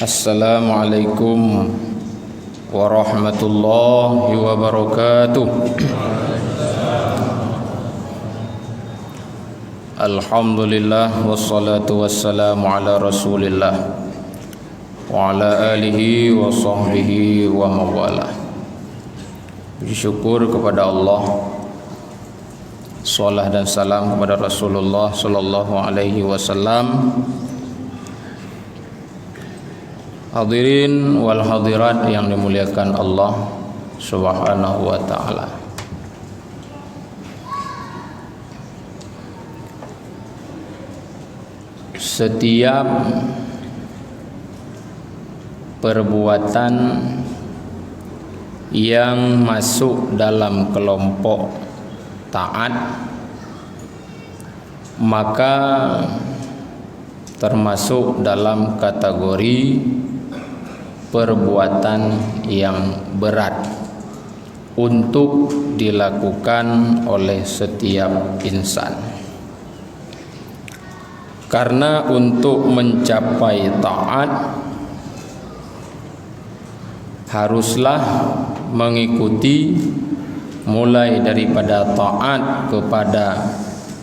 Assalamualaikum warahmatullahi wabarakatuh. Alhamdulillah wassalatu wassalamu ala Rasulillah wa ala alihi wa sahbihi wa mawalah. Bersyukur kepada Allah, salat dan salam kepada Rasulullah sallallahu alaihi wasallam. Hadirin wal hadirat yang dimuliakan Allah Subhanahu wa taala. Setiap perbuatan yang masuk dalam kelompok taat maka termasuk dalam kategori perbuatan yang berat untuk dilakukan oleh setiap insan. Karena untuk mencapai taat haruslah mengikuti mulai daripada taat kepada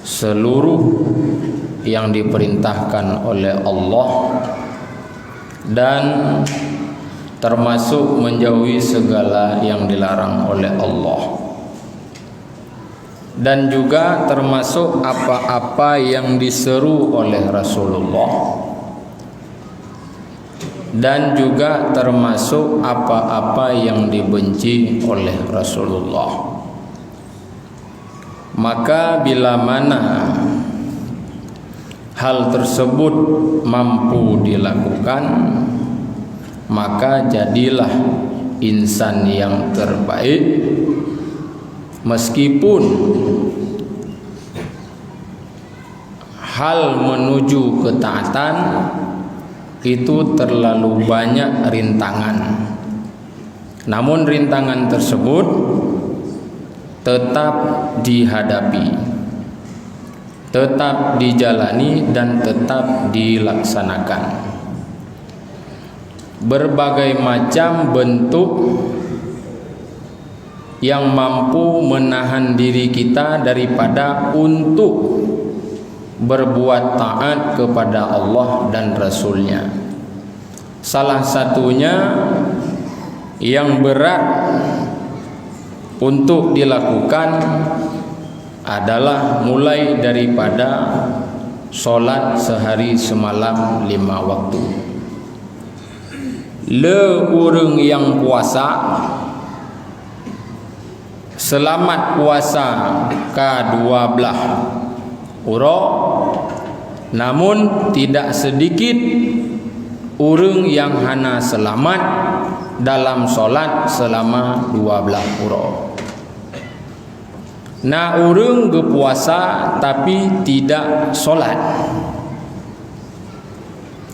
seluruh yang diperintahkan oleh Allah dan termasuk menjauhi segala yang dilarang oleh Allah, dan juga termasuk apa-apa yang diseru oleh Rasulullah, dan juga termasuk apa-apa yang dibenci oleh Rasulullah. Maka bila mana hal tersebut mampu dilakukan, maka jadilah insan yang terbaik, meskipun hal menuju ketaatan itu terlalu banyak rintangan. Namun rintangan tersebut tetap dihadapi, tetap dijalani, dan tetap dilaksanakan. Berbagai macam bentuk yang mampu menahan diri kita daripada untuk berbuat taat kepada Allah dan Rasulnya. Salah satunya yang berat untuk dilakukan adalah mulai daripada solat sehari semalam 5 waktu. Le urang yang puasa selamat puasa ke-12 uro, namun tidak sedikit urang yang hana selamat dalam solat selama 12 uro. Na urang berpuasa tapi tidak solat.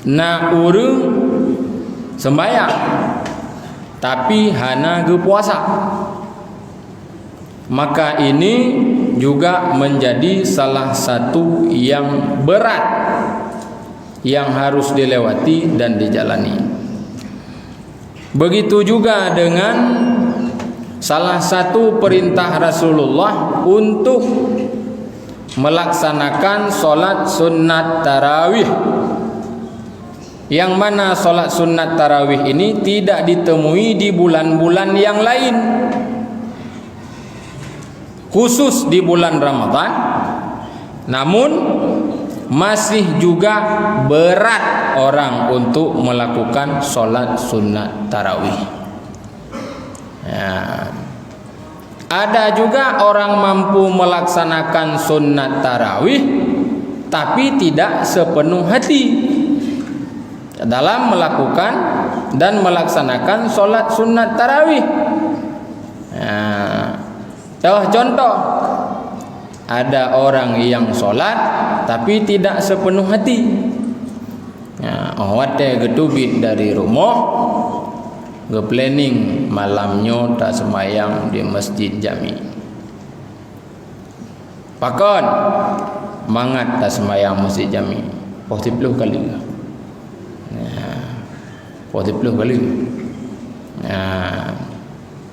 Na urang sembahyang tapi hana berpuasa. Maka ini juga menjadi salah satu yang berat yang harus dilewati dan dijalani. Begitu juga dengan salah satu perintah Rasulullah untuk melaksanakan solat sunnat tarawih, yang mana solat sunnat tarawih ini tidak ditemui di bulan-bulan yang lain, khusus di bulan Ramadan. Namun masih juga berat orang untuk melakukan solat sunnat tarawih. Ya. Ada juga orang mampu melaksanakan sunnat tarawih tapi tidak sepenuh hati dalam melakukan dan melaksanakan solat sunnat tarawih. Contoh, ada orang yang solat tapi tidak sepenuh hati. Wate getubit dari rumah, planning malamnya tak semayang di masjid jami. Pakon mangat tak semayang masjid jami. 10 kali lah. 40 kali.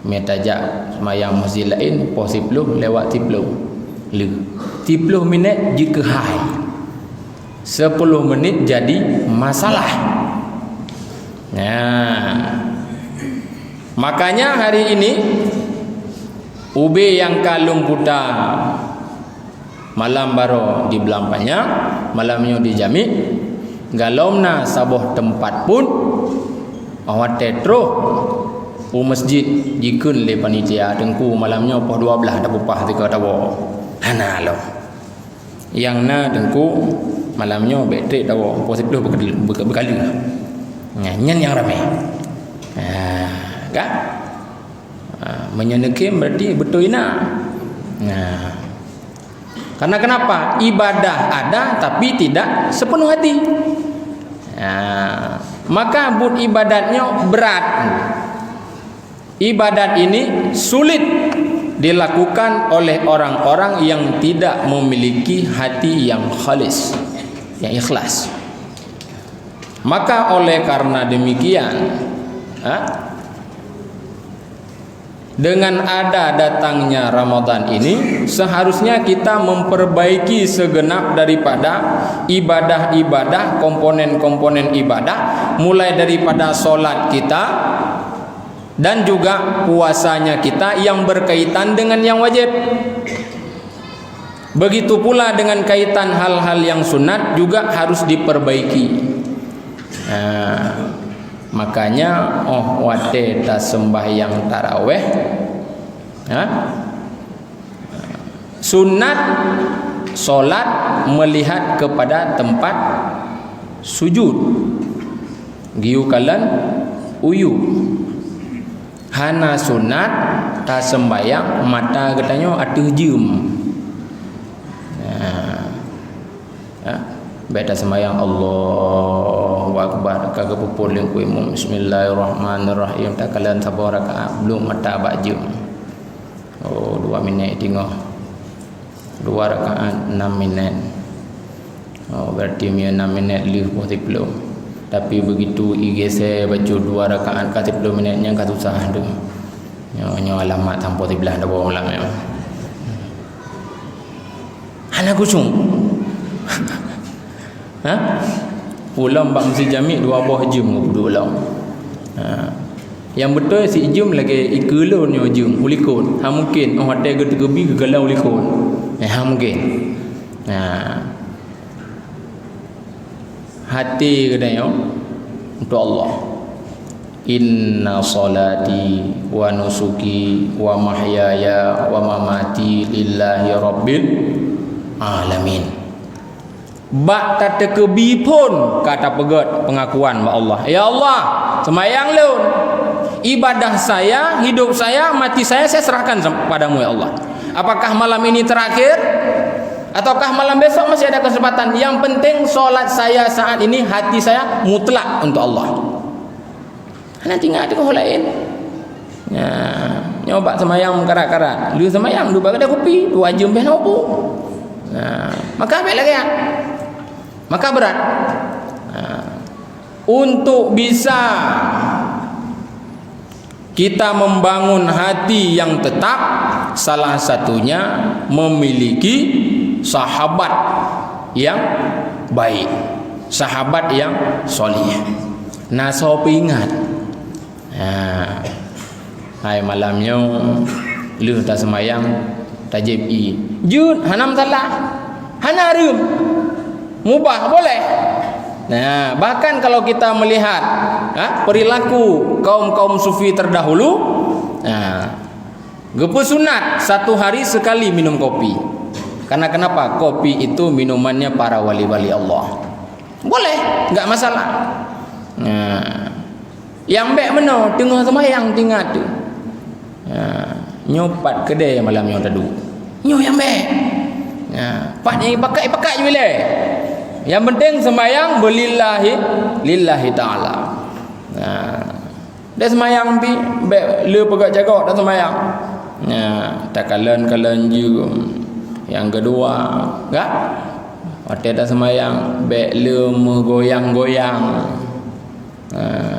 Metajak semayang masjid lain 10 lewat 30 minit jika hai 10 minit jadi masalah. Makanya hari ini ube yang kalung putar malam baru di Belampanya, malamnya di Jami, galomna sabuh tempat pun awak tetro masjid jikun le panitia dengku malamnya poh 12 dak upah tika tawo. Hana lo. Yang na dengku malamnya betek tawo poh 10 berkali. Nyan yang ramai. Kan? Menyenekim berarti betul ina. Karena kenapa? Ibadah ada tapi tidak sepenuh hati. Maka but ibadatnya berat. Ibadat ini sulit dilakukan oleh orang-orang yang tidak memiliki hati yang khalis, yang ikhlas. Maka oleh karena demikian, dengan ada datangnya Ramadan ini, seharusnya kita memperbaiki segenap daripada ibadah-ibadah, komponen-komponen ibadah, mulai daripada solat kita dan juga puasanya kita yang berkaitan dengan yang wajib. Begitu pula dengan kaitan hal-hal yang sunat juga harus diperbaiki. Makanya wate ta sembahyang tarawih, sunat solat melihat kepada tempat sujud. Giu kalan uyu. Hana sunat ta sembahyang mata katanya atuh jum. Beda sembahyang Allahu Akbar kagak pupul yang kuih bismillahirrahmanirrahim tak kalian sabar rakaat belum mata bak jum. 2 minit tengok 2 rakaat 6 minit. Berarti 6 minit lebih 10. Tapi begitu igese baca 2 rakaat ka 10 minitnya ka susah tu. Nyo alamat tanpa tibelah dah bawa malam ya. Hana kusung. Pulang bak mesti Jami 2 buah jam duduk ulang. Yang betul si jam lagi ikulun nyo jam ulikun. Mungkin hotel ke tegebi ke galau ulikun. Mungkin. Hati katanya untuk Allah. Inna salati wa nusuki wa mahyaya wa mamati lillahi rabbil alamin. Bak tak kebi pun kata pegat pengakuan wa Allah. Ya Allah, sembahyang leun. Ibadah saya, hidup saya, mati saya serahkan padamu ya Allah. Apakah malam ini terakhir? Ataukah malam besok masih ada kesempatan? Yang penting solat saya saat ini, hati saya mutlak untuk Allah. Nanti ingat itu lain. Nyoba semayang karat-karat. Lu semayang, lu bagai kopi, 2 jam ben opo. Maka ambil lagi ya. Maka berat. Untuk bisa kita membangun hati yang tetap, salah satunya memiliki sahabat yang baik, sahabat yang soleh. Nah, so ingat. Hai malamnya lu tak semayang tajib i. Jun hanam salah. Hana rum. Mubah boleh. Nah, bahkan kalau kita melihat perilaku kaum-kaum sufi terdahulu, gepu sunat 1 hari sekali minum kopi. Karena kenapa? Kopi itu minumannya para wali-wali Allah. Boleh, enggak masalah. Yang baik mana? Tengah semayang tinggal tu. Nyopat kedai malam yang tadu. Nyo yang baik. Paknya pakai je boleh. Yang penting sembahyang lillahi ta'ala. Dia sembahyang bi baik le pegak jaga dah sembahyang. Tak kalen juga. Yang kedua, enggak? Waktu dah sembahyang baik le goyang-goyang.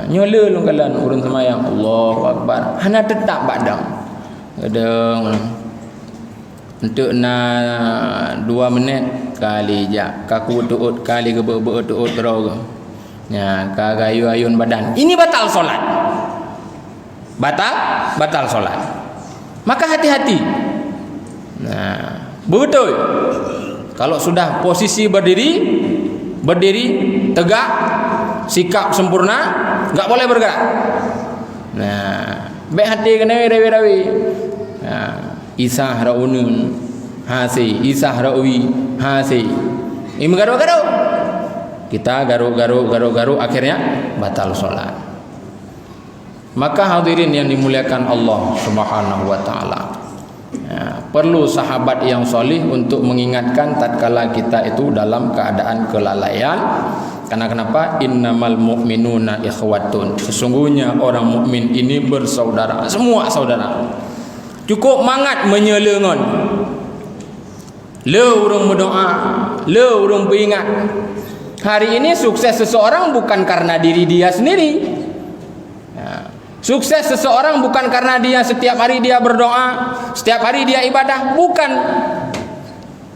Nyola lu kalan urun semayang Allahu akbar hana tetap badang kadang untuk na 2 minit kali je kaku tuut kali ke tuut terus nya kagayu ayun badan ini batal solat batal solat maka hati-hati betul kalau sudah posisi berdiri tegak sikap sempurna enggak boleh bergerak baik hati kena rawi isah raunun hasi isah rawi hasi ini garuk-garuk kita garuk akhirnya batal solat. Maka hadirin yang dimuliakan Allah Subhanahu wa taala, perlu sahabat yang solih untuk mengingatkan tatkala kita itu dalam keadaan kelalaian. Karena kenapa? Innamal mu'minuna ikhwatun. Sesungguhnya orang mukmin ini bersaudara, semua saudara. Cukup mangat menyelengon. Le urung berdoa, le urung beringat. Hari ini sukses seseorang bukan karena diri dia sendiri. Sukses seseorang bukan karena dia setiap hari dia berdoa, setiap hari dia ibadah, bukan.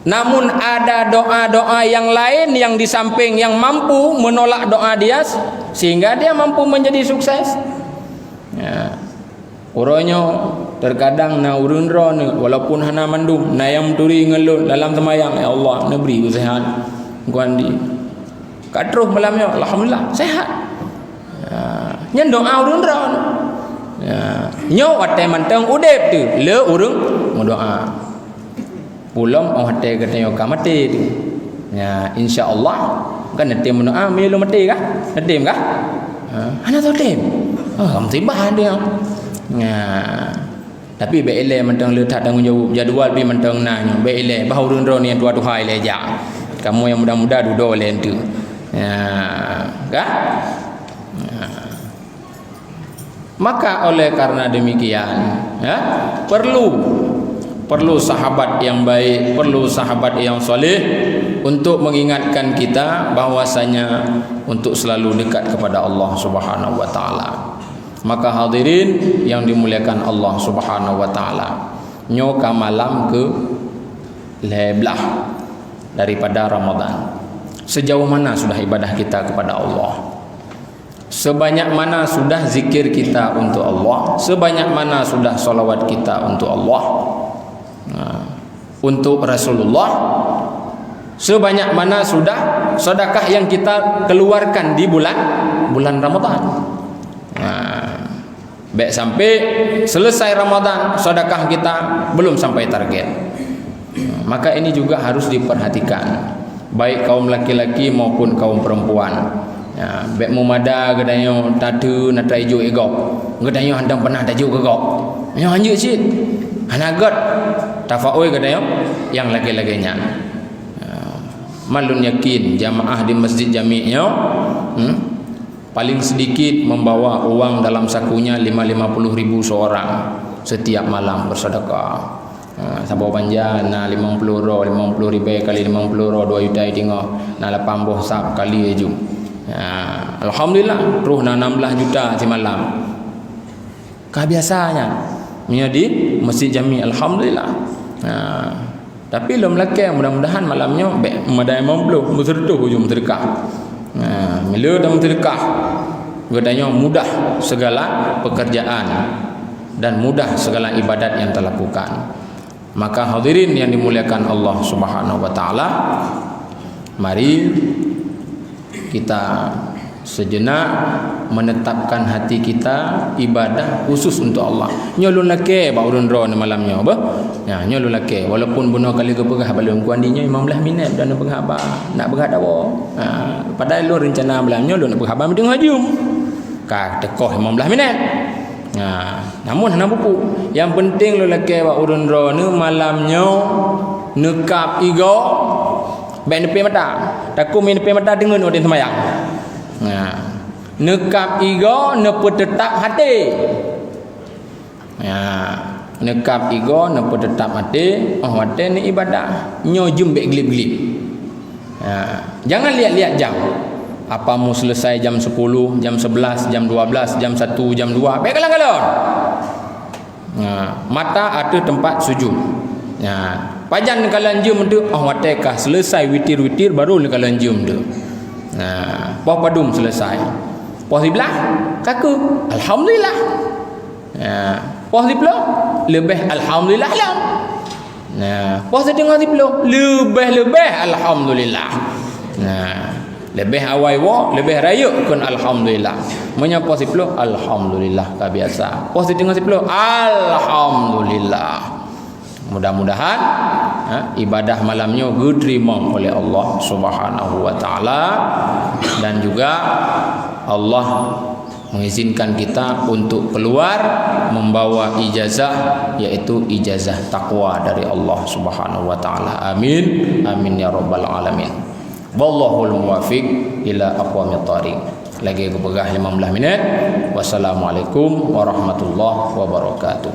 Namun ada doa-doa yang lain yang di samping yang mampu menolak doa dia sehingga dia mampu menjadi sukses. Uronyo terkadang na urunro ni walaupun hana mandum na yang turi ngelut dalam semayang, ya Allah nak beri kesihatan guandi kadruh malamnya alhamdulillah sehat. Nyen doa urunro nyo ate manteng udep tu le urung doa pulang hati katanya mati tu insyaallah kan nanti mendoa melu mati kah nanti kah ana tahu dem musibah dia tapi beile mentang letak tanggungjawab jadual pi mentang nanya beile bahu rundro ni tua Tuhan leja kamu yang muda-muda duduk oleh tu kah maka oleh karena demikian perlu sahabat yang baik, perlu sahabat yang soleh untuk mengingatkan kita bahwasanya untuk selalu dekat kepada Allah Subhanahu wa taala. Maka hadirin yang dimuliakan Allah Subhanahu wa taala, nyoka malam ke 11 daripada Ramadan. Sejauh mana sudah ibadah kita kepada Allah? Sebanyak mana sudah zikir kita untuk Allah? Sebanyak mana sudah salawat kita untuk Allah? Untuk Rasulullah? Sebanyak mana sudah sedekah yang kita keluarkan di bulan Ramadan? Baik sampai selesai Ramadan sedekah kita belum sampai target. Maka ini juga harus diperhatikan baik kaum laki-laki maupun kaum perempuan. Baik mumada gadanyo tatu na taijo egok. Gadanyo handang pernah taijo gegok. Nyo anjuk sit. Hanagot tafaoi gadanyo yang laki-lakinya. Malun yakin jamaah di masjid jami'nya paling sedikit membawa uang dalam sakunya 50 ribu seorang setiap malam bersedekah. Sabau panjang na 50 ribu kali 50 ro 2 juta tengok na 80 sab kali aju. Alhamdulillah ruh na 16 juta semalam. Kebiasaannya menjadi masjid jami alhamdulillah. Tapi lom laki mudah-mudahan malamnya madai mampu bersertuh hujung sedekah. Mila dalam sedekah gadanya mudah segala pekerjaan dan mudah segala ibadat yang telah lakukan. Maka hadirin yang dimuliakan Allah Subhanahu wa taala, mari kita sejenak menetapkan hati kita ibadah khusus untuk Allah. Nyolun lake ba urun ro malamnya apa? Nyolun lake walaupun bunuh kali ke pegah balung kuandinya 15 minit dan pegah ba nak pegah dawa. Padahal lu rencana malamnya lu nak pegah ba mideng hajum. Ka tekoh 15 minit. Namun hana buku. Yang penting lu lake ba urun ro ni malamnya nekap igo baik nepi mata. Takut min nepi mata dengan odin semayang. Nekap ego nepu tetap hati. Nekap ego nepu tetap hati. Oh hati ni ibadah. Nyo jembek gelip-gelip. Jangan lihat-lihat jam. Apa mu selesai jam 10, jam 11, jam 12, jam 1, jam 2, baik kalang-kalang. Mata ada tempat sujud. Pajan kalan jum tu matakah selesai witir-witir baru kalan jum tu. Poh padum selesai. Poh sebelah kaku alhamdulillah. Poh sebelah lebih alhamdulillah lah. Poh setengah sebelah lebih alhamdulillah. Lebih awal lebih raya kun alhamdulillah. Menyapa sebelah alhamdulillah ka biasa. Poh setengah sebelah alhamdulillah. Mudah-mudahan ibadah malamnya diterima oleh Allah Subhanahu wa taala, dan juga Allah mengizinkan kita untuk keluar membawa ijazah, yaitu ijazah takwa dari Allah Subhanahu wa taala. Amin amin ya rabbal alamin. Wallahul muwaffiq ila aqwamit thariq. Lagi aku pegah 15 minit. Wassalamualaikum warahmatullahi wabarakatuh.